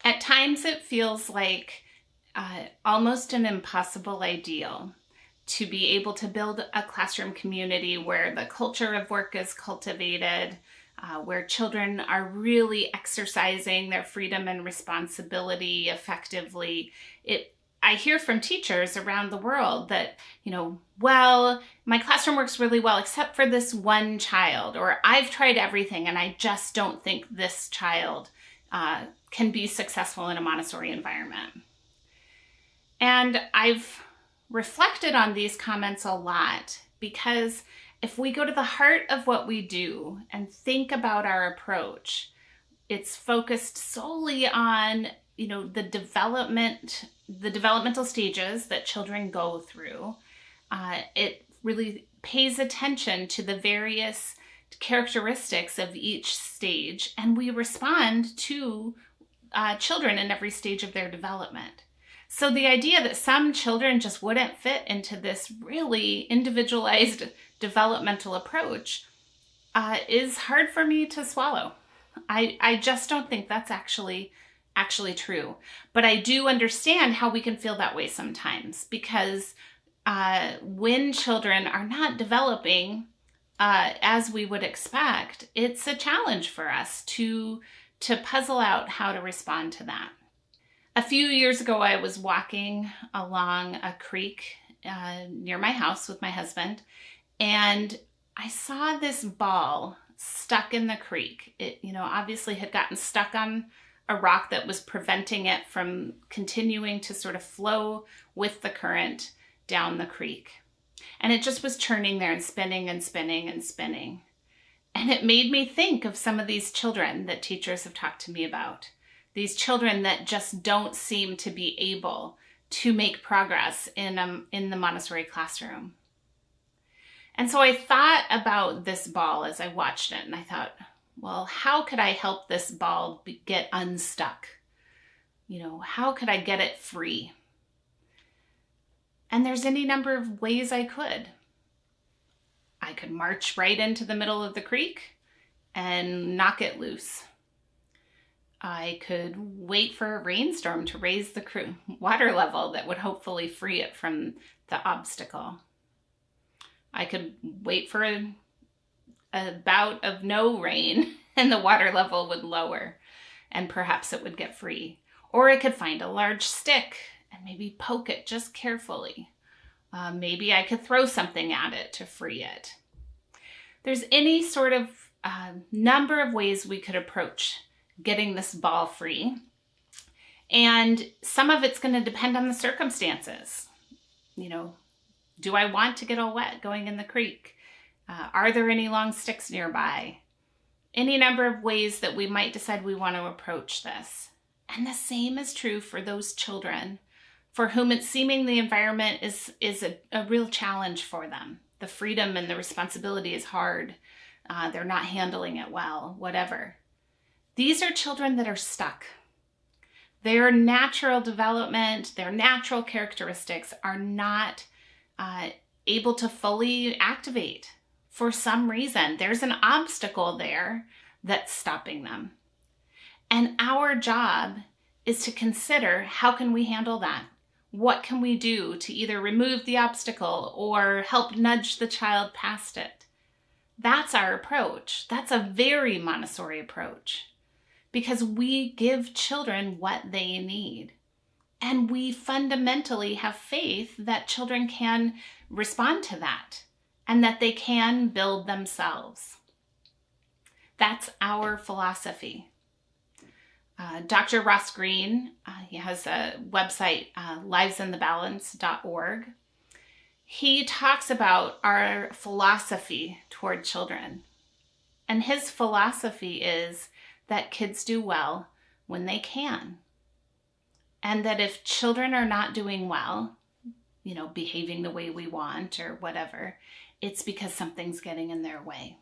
At times it feels like almost an impossible ideal to be able to build a classroom community where the culture of work is cultivated, where children are really exercising their freedom and responsibility effectively. I hear from teachers around the world that, well, my classroom works really well except for this one child, or I've tried everything and I just don't think this child can be successful in a Montessori environment. And I've reflected on these comments a lot because if we go to the heart of what we do and think about our approach, it's focused solely on, the developmental stages that children go through. It really pays attention to the various characteristics of each stage, and we respond to children in every stage of their development. So the idea that some children just wouldn't fit into this really individualized developmental approach is hard for me to swallow. I just don't think that's actually true. But I do understand how we can feel that way sometimes, because when children are not developing as we would expect, it's a challenge for us to puzzle out how to respond to that. A few years ago, I was walking along a creek near my house with my husband, and I saw this ball stuck in the creek. It, obviously had gotten stuck on a rock that was preventing it from continuing to sort of flow with the current down the creek. And it just was churning there and spinning and spinning and spinning. And it made me think of some of these children that teachers have talked to me about. These children that just don't seem to be able to make progress in the Montessori classroom. And so I thought about this ball as I watched it, and I thought, well, how could I help this ball get unstuck? How could I get it free? And there's any number of ways I could. I could march right into the middle of the creek and knock it loose. I could wait for a rainstorm to raise the water level that would hopefully free it from the obstacle. I could wait for a bout of no rain and the water level would lower and perhaps it would get free. Or I could find a large stick and maybe poke it just carefully. Maybe I could throw something at it to free it. There's any sort of number of ways we could approach getting this ball free. And some of it's going to depend on the circumstances. Do I want to get all wet going in the creek? Are there any long sticks nearby? Any number of ways that we might decide we want to approach this. And the same is true for those children for whom it's seeming the environment is a real challenge for them. The freedom and the responsibility is hard. They're not handling it well, whatever. These are children that are stuck. Their natural development, their natural characteristics are not able to fully activate. For some reason, there's an obstacle there that's stopping them. And our job is to consider, how can we handle that? What can we do to either remove the obstacle or help nudge the child past it? That's our approach. That's a very Montessori approach, because we give children what they need. And we fundamentally have faith that children can respond to that and that they can build themselves. That's our philosophy. Dr. Ross Green, he has a website, livesinthebalance.org. He talks about our philosophy toward children. And his philosophy is that kids do well when they can. And that if children are not doing well, behaving the way we want or whatever, it's because something's getting in their way.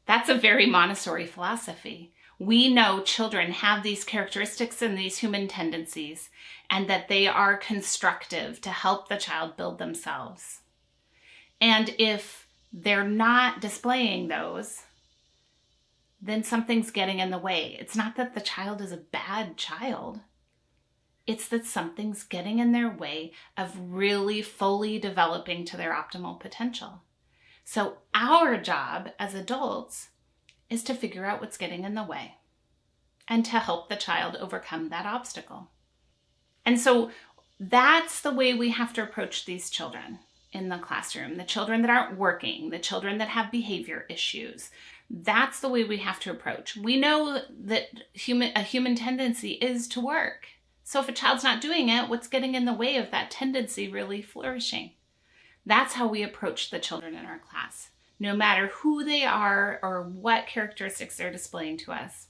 That's a very Montessori philosophy. We know children have these characteristics and these human tendencies, and that they are constructive to help the child build themselves. And if they're not displaying those, then something's getting in the way. It's not that the child is a bad child. It's that something's getting in their way of really fully developing to their optimal potential. So our job as adults is to figure out what's getting in the way and to help the child overcome that obstacle. And so that's the way we have to approach these children in the classroom, the children that aren't working, the children that have behavior issues. That's the way we have to approach. We know that a human tendency is to work. So if a child's not doing it, what's getting in the way of that tendency really flourishing? That's how we approach the children in our class, no matter who they are or what characteristics they're displaying to us.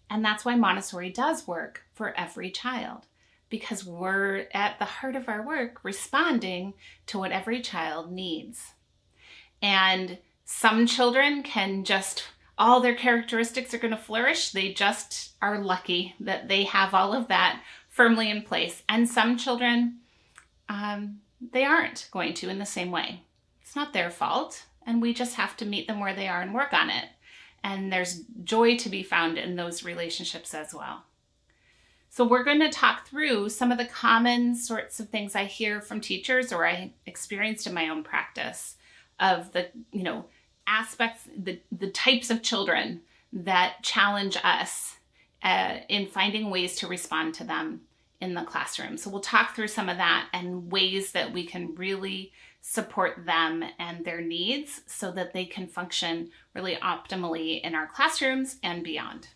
And that's why Montessori does work for every child, because we're at the heart of our work responding to what every child needs. And some children can just, all their characteristics are going to flourish. They just are lucky that they have all of that firmly in place. And some children, they aren't going to in the same way. It's not their fault. And we just have to meet them where they are and work on it. And there's joy to be found in those relationships as well. So we're going to talk through some of the common sorts of things I hear from teachers or I experienced in my own practice of the, aspects, the types of children that challenge us in finding ways to respond to them in the classroom. So we'll talk through some of that and ways that we can really support them and their needs so that they can function really optimally in our classrooms and beyond.